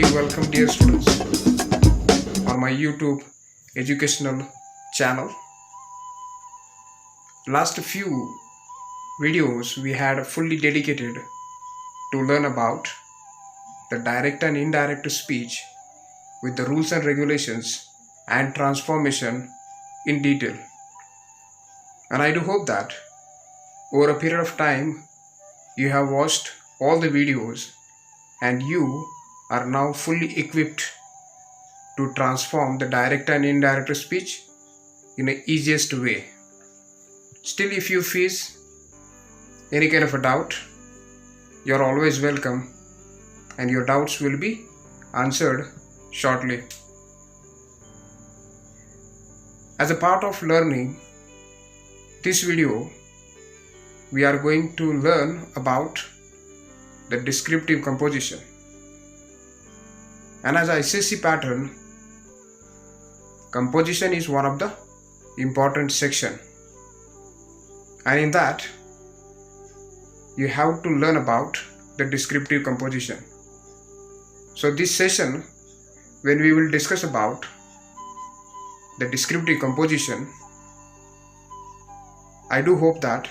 hearty welcome, dear students, on my YouTube educational channel. Last few videos we had fully dedicated to learn about the direct and indirect speech with the rules and regulations and transformation in detail. And I do hope that over a period of time you have watched all the videos and you are now fully equipped to transform the direct and indirect speech in the easiest way. Still, if you face any kind of a doubt, you are always welcome and your doubts will be answered shortly. As a part of learning this video, we are going to learn about the descriptive composition. And as ICSE pattern, composition is one of the important section, and in that you have to learn about the descriptive composition. So this session, when we will discuss about the descriptive composition, I do hope that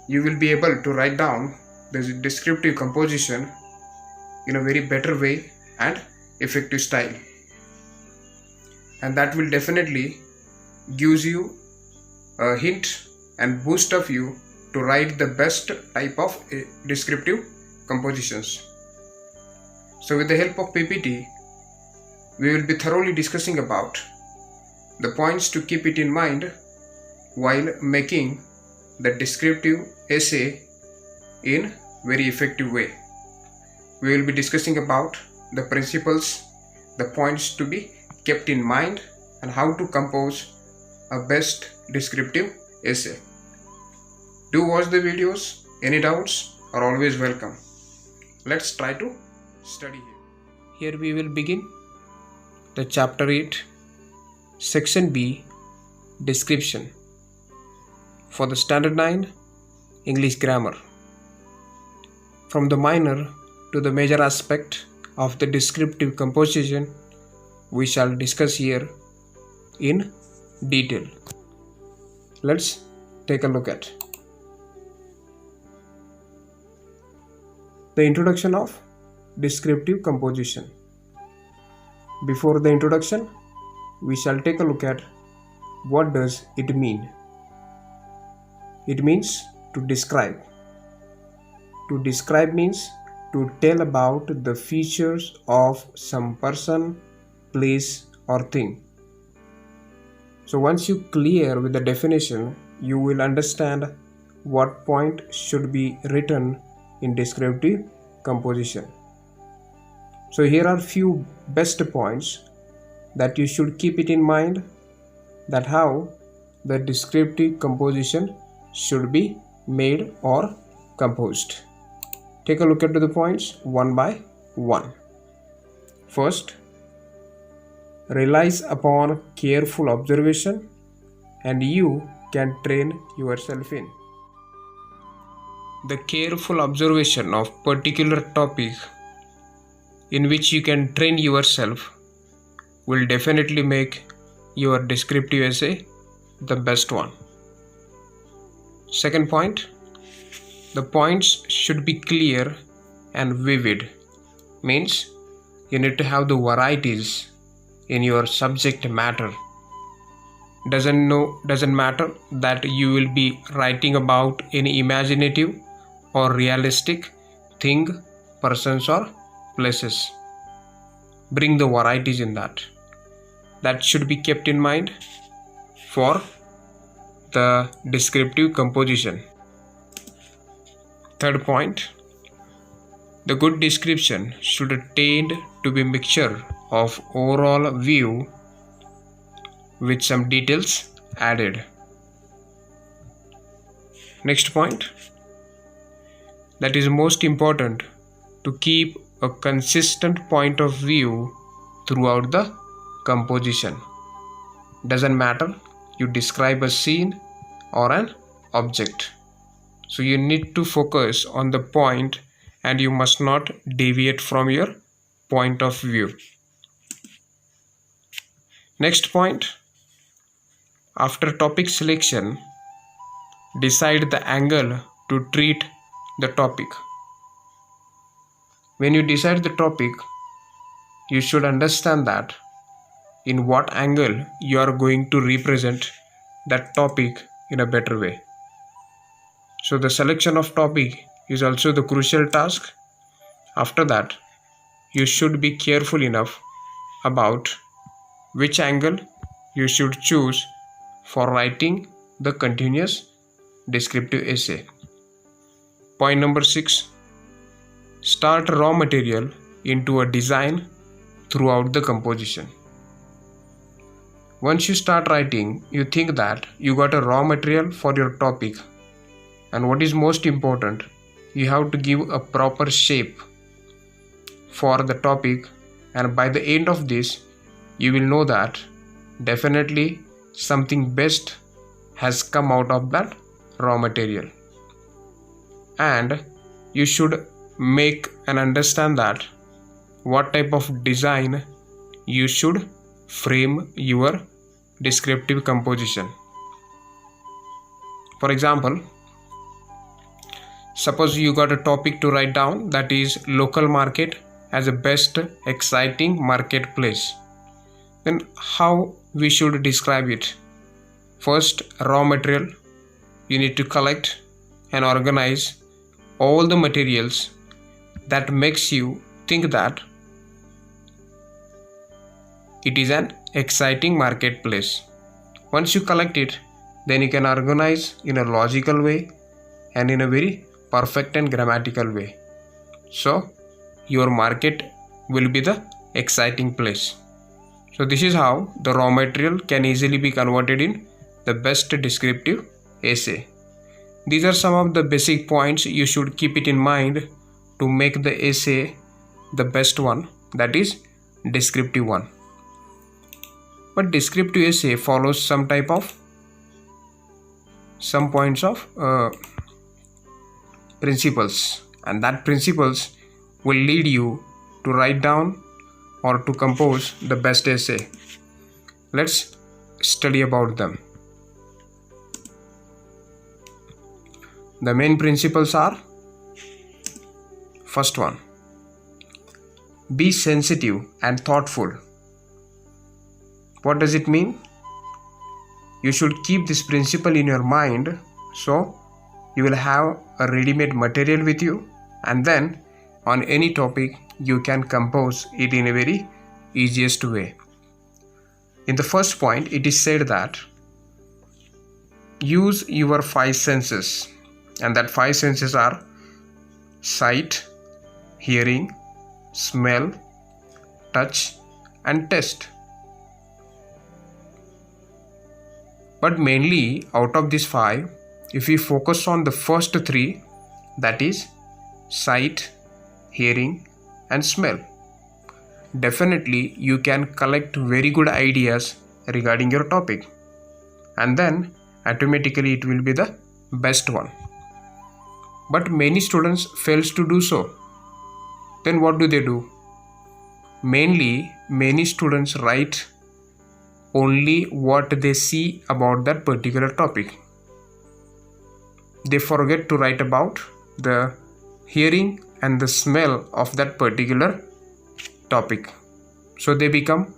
you will be able to write down the descriptive composition in a very better way and effective style, and that will definitely gives you a hint and boost of you to write the best type of descriptive compositions. So with the help of PPT, we will be thoroughly discussing about the points to keep it in mind while making the descriptive essay in very effective way. We will be discussing about the principles, the points to be kept in mind, and how to compose a best descriptive essay. Do watch the videos. Any doubts are always welcome. Let's try to study here. Here we will begin the chapter 8, section B, description, for the standard 9 English grammar. From the minor to the major aspect of the descriptive composition we shall discuss here in detail. Let's take a look at the introduction of descriptive composition. Before the introduction, we shall take a look at what does it mean. It means to describe. To describe means to tell about the features of some person, place or thing. So once you clear with the definition, you will understand what point should be written in descriptive composition. So here are few best points that you should keep it in mind, that how the descriptive composition should be made or composed. Take a look at the points one by one. First, relies upon careful observation and you can train yourself in. The careful observation of particular topic in which you can train yourself will definitely make your descriptive essay the best one. Second point, the points should be clear and vivid. Means you need to have the varieties in your subject matter. Doesn't matter that you will be writing about any imaginative or realistic thing, persons or places. Bring the varieties in that. That should be kept in mind for the descriptive composition. Third point, the good description should tend to be mixture of overall view with some details added. Next point, that is most important, to keep a consistent point of view throughout the composition. Doesn't matter you describe a scene or an object. So you need to focus on the point and you must not deviate from your point of view. Next point, after topic selection, decide the angle to treat the topic. When you decide the topic, you should understand that in what angle you are going to represent that topic in a better way. So the selection of topic is also the crucial task. After that, you should be careful enough about which angle you should choose for writing the continuous descriptive essay. Point number 6. Start raw material into a design throughout the composition. Once you start writing, you think that you got a raw material for your topic, and what is most important, you have to give a proper shape for the topic, and by the end of this you will know that definitely something best has come out of that raw material. And you should make and understand that what type of design you should frame your descriptive composition. For example, suppose you got a topic to write down, that is local market as a best exciting marketplace. Then how we should describe it? First, raw material. You need to collect and organize all the materials that makes you think that it is an exciting marketplace. Once you collect it, then you can organize in a logical way and in a very perfect and grammatical way. So your market will be the exciting place. So this is how the raw material can easily be converted in the best descriptive essay. These are some of the basic points you should keep it in mind to make the essay the best one, that is descriptive one. But descriptive essay follows some points of principles, and that principles will lead you to write down or to compose the best essay. Let's study about them. The main principles are: first one, be sensitive and thoughtful. What does it mean? You should keep this principle in your mind, so you will have a ready-made material with you, and then on any topic you can compose it in a very easiest way. In the first point, it is said that use your 5 senses, and that 5 senses are sight, hearing, smell, touch, and taste. But mainly out of these 5, if we focus on the first 3, that is sight, hearing, and smell, definitely you can collect very good ideas regarding your topic, and then automatically it will be the best one. But many students fails to do so. Then what do? Mainly many students write only what they see about that particular topic. They forget to write about the hearing and the smell of that particular topic. So they become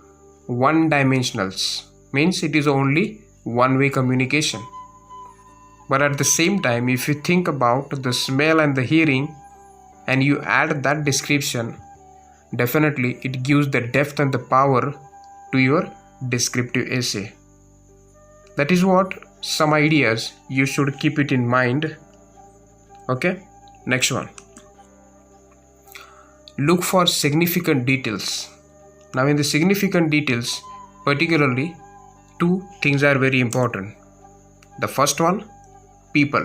one-dimensional, means it is only one-way communication. But at the same time, if you think about the smell and the hearing and you add that description, definitely it gives the depth and the power to your descriptive essay. That is what some ideas you should keep it in mind. Okay, next one. Look for significant details. Now in the significant details, particularly 2 things are very important. The first one, people.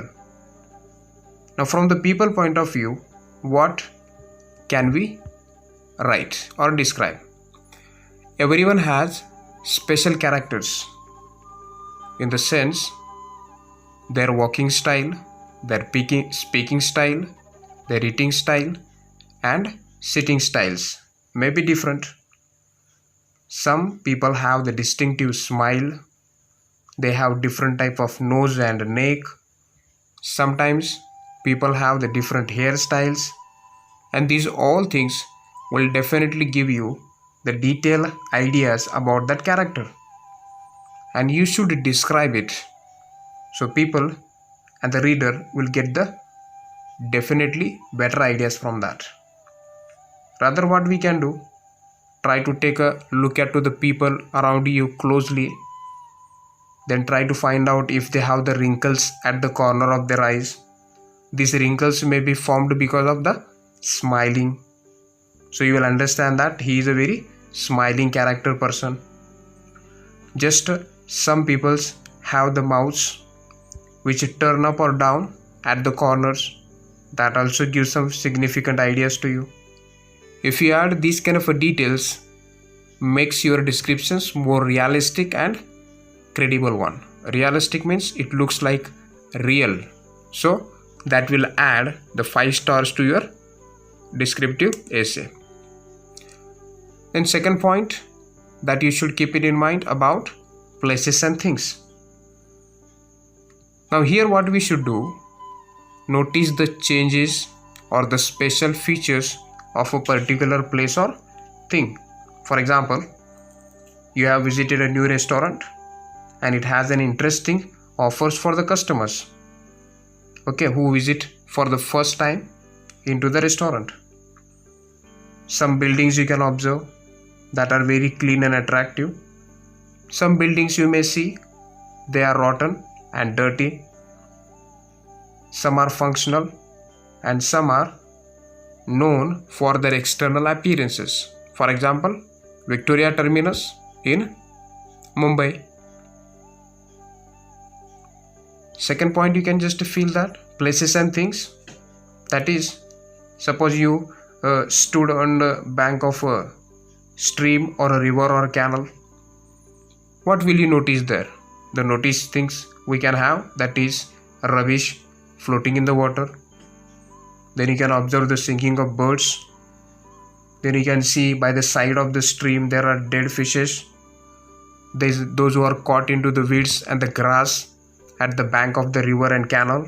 Now from the people point of view, what can we write or describe? Everyone has special characters, in the sense their walking style, their speaking style, their eating style, and sitting styles. may be different. Some people have the distinctive smile. They have different type of nose and neck. Sometimes people have the different hairstyles, and these all things will definitely give you the detailed ideas about that character, and you should describe it so people and the reader will get the definitely better ideas from that. Rather, what we can do, try to take a look at to the people around you closely, then try to find out if they have the wrinkles at the corner of their eyes. These wrinkles may be formed because of the smiling, so you will understand that he is a very smiling character person. Just some peoples have the mouths which turn up or down at the corners. That also gives some significant ideas to you. If you add these kind of details, makes your descriptions more realistic and credible one. Realistic means it looks like real, so that will add the 5 stars to your descriptive essay. Then second point that you should keep it in mind about places and things. Now here what we should do, notice the changes or the special features of a particular place or thing. For example, you have visited a new restaurant and it has an interesting offers for the customers, okay, who visit for the first time into the restaurant. Some buildings you can observe that are very clean and attractive. Some buildings you may see they are rotten and dirty. Some are functional and some are known for their external appearances. For example, Victoria Terminus in Mumbai. Second point, you can just feel that places and things, that is, suppose you stood on the bank of a stream or a river or a canal. What will you notice there? The notice things we can have, that is rubbish floating in the water. Then you can observe the sinking of birds. Then you can see by the side of the stream there are dead fishes. There's those who are caught into the weeds and the grass at the bank of the river and canal.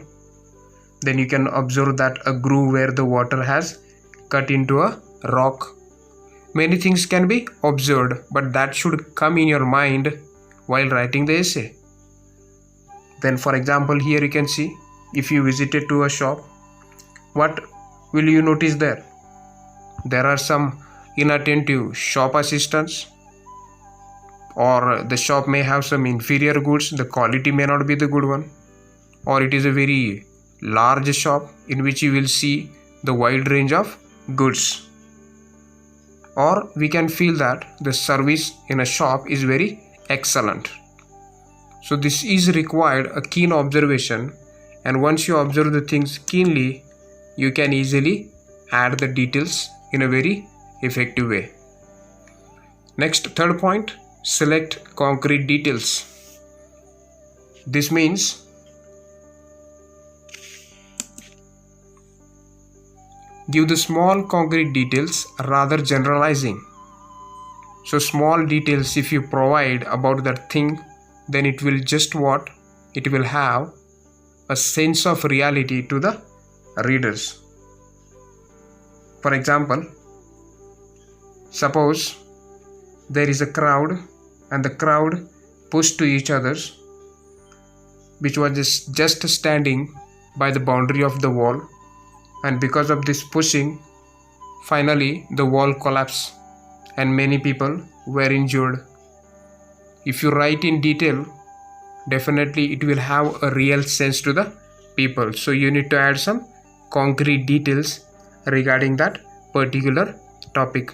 Then you can observe that a groove where the water has cut into a rock. Many things can be observed, but that should come in your mind while writing the essay. Then for example, here you can see, if you visited to a shop, what will you notice there? There are some inattentive shop assistants, or the shop may have some inferior goods, the quality may not be the good one, or it is a very large shop in which you will see the wide range of goods. Or we can feel that the service in a shop is very excellent. So this is required a keen observation, and once you observe the things keenly, you can easily add the details in a very effective way. Next, third point, select concrete details. This means give the small concrete details rather generalizing. So small details if you provide about that thing, then it will just what? It will have a sense of reality to the readers. For example, suppose there is a crowd and the crowd pushed to each other's, which was just standing by the boundary of the wall, and because of this pushing, finally the wall collapsed and many people were injured. If you write in detail, definitely it will have a real sense to the people. So you need to add some concrete details regarding that particular topic.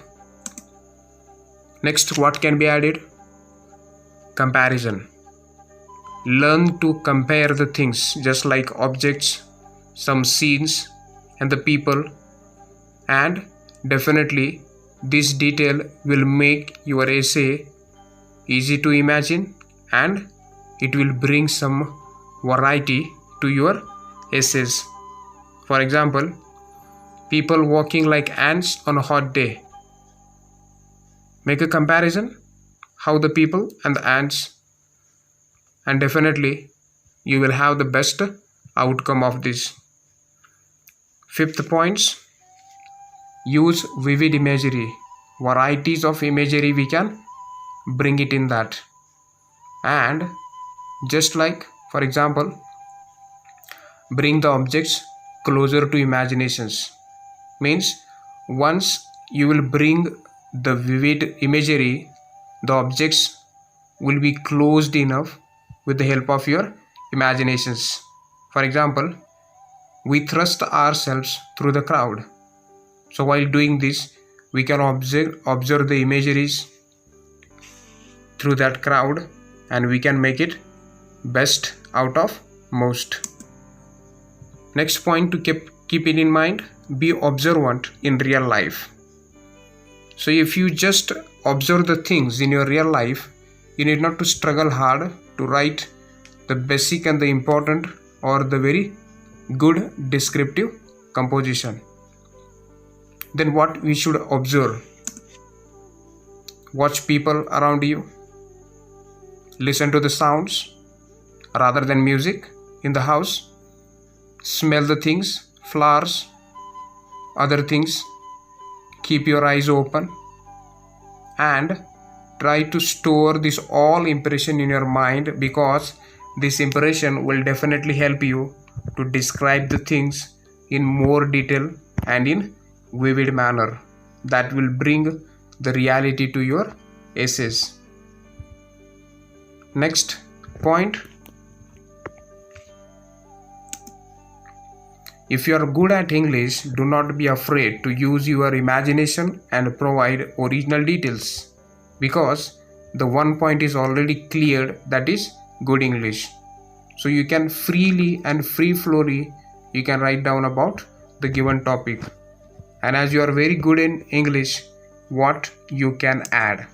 Next, what can be added? Comparison. Learn to compare the things, just like objects, some scenes and the people, and definitely this detail will make your essay easy to imagine, and it will bring some variety to your essays. For example, people walking like ants on a hot day. Make a comparison how the people and the ants, and definitely you will have the best outcome of this. Fifth points, use vivid imagery. Varieties of imagery we can bring it in that. And just like, for example, bring the objects closer to imaginations. Means once you will bring the vivid imagery, the objects will be closed enough with the help of your imaginations. For example, we thrust ourselves through the crowd. So while doing this, we can observe the imageries through that crowd, and we can make it best out of most. Next point to keep it in mind, be observant in real life. So if you just observe the things in your real life, you need not to struggle hard to write the basic and the important or the very good descriptive composition. Then what we should observe? Watch people around you. Listen to the sounds rather than music in the house. Smell the things, flowers, other things. Keep your eyes open and try to store this all impression in your mind, because this impression will definitely help you to describe the things in more detail and in vivid manner. That will bring the reality to your essays. Next point, if you are good at English, do not be afraid to use your imagination and provide original details, because the one point is already cleared, that is good English. So you can freely and free-flowly you can write down about the given topic. And as you are very good in English, what you can add?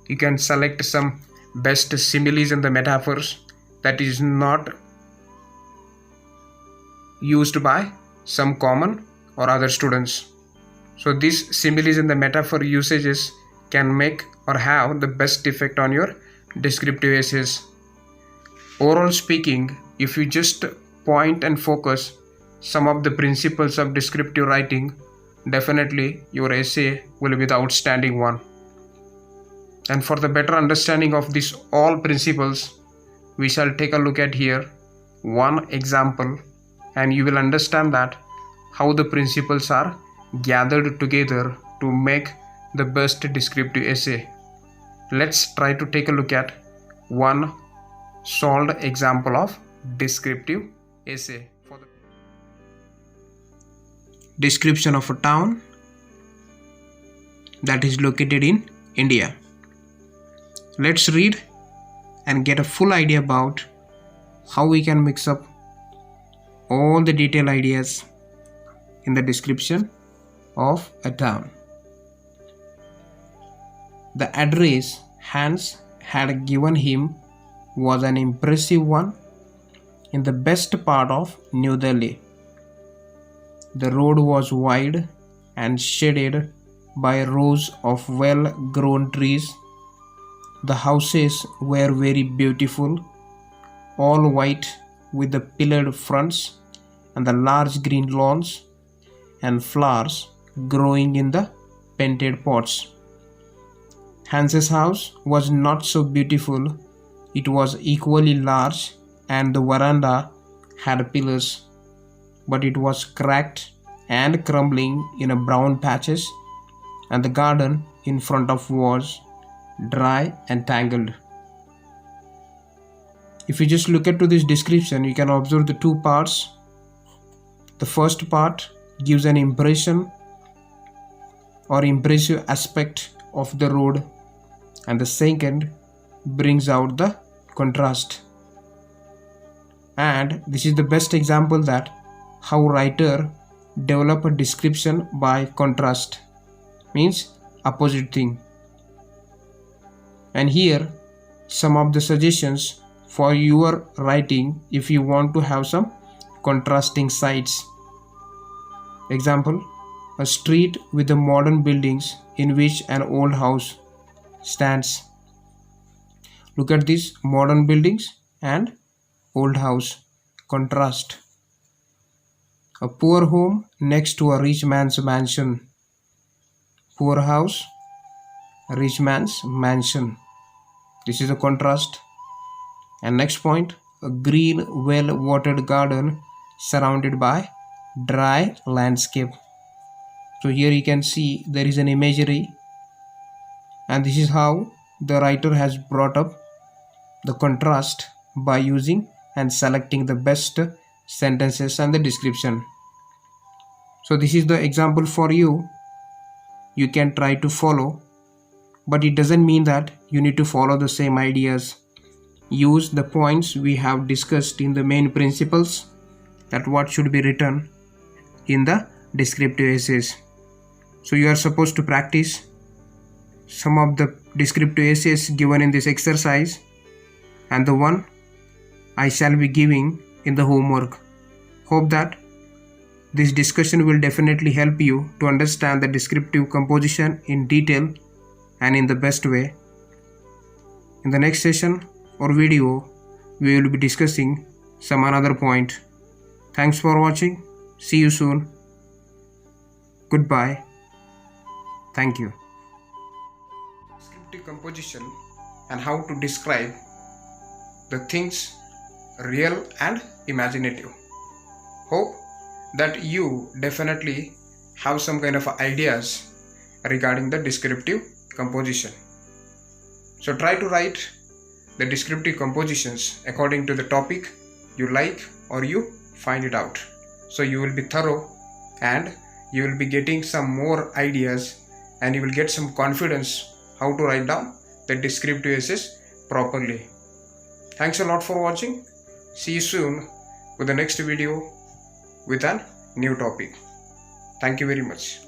You can select some best similes and the metaphors that is not used by some common or other students. So these similes and the metaphor usages can make or have the best effect on your descriptive essays. Overall speaking, if you just point and focus some of the principles of descriptive writing, definitely your essay will be the outstanding one. And for the better understanding of these all principles, we shall take a look at here one example, and you will understand that how the principles are gathered together to make the best descriptive essay. Let's try to take a look at one solved example of descriptive essay. For the description of a town that is located in India. Let's read and get a full idea about how we can mix up all the detailed ideas in the description of a town. The address Hans had given him was an impressive one in the best part of New Delhi. The road was wide and shaded by rows of well-grown trees. The houses were very beautiful, all white with the pillared fronts and the large green lawns and flowers growing in the painted pots. Hans's house was not so beautiful. It was equally large and the veranda had pillars, but it was cracked and crumbling in brown patches, and the garden in front of was dry and tangled. If you just look at to this description, you can observe the two parts. The first part gives an impression or impressive aspect of the road, and the second brings out the contrast. And this is the best example that how writer develop a description by contrast, means opposite thing. And here some of the suggestions for your writing if you want to have some contrasting sides. Example, a street with the modern buildings in which an old house stands. Look at these modern buildings and old house. Contrast. A poor home next to a rich man's mansion. Poor house, rich man's mansion. This is a contrast. And next point, a green, well-watered garden surrounded by dry landscape. So here you can see there is an imagery, and this is how the writer has brought up the contrast by using and selecting the best sentences and the description. So this is the example for you. You can try to follow, but it doesn't mean that you need to follow the same ideas. Use the points we have discussed in the main principles, that what should be written in the descriptive essays. So you are supposed to practice some of the descriptive essays given in this exercise and the one I shall be giving in the homework. Hope that this discussion will definitely help you to understand the descriptive composition in detail and in the best way. In the next session or video, we will be discussing some another point. Thanks for watching. See you soon. Goodbye. Thank you. Descriptive composition and how to describe the things real and imaginative. Hope that you definitely have some kind of ideas regarding the descriptive composition. So try to write the descriptive compositions according to the topic you like or you find it out. So you will be thorough and you will be getting some more ideas and you will get some confidence how to write down the descriptive essays properly. Thanks a lot for watching. See you soon with the next video with a new topic. Thank you very much.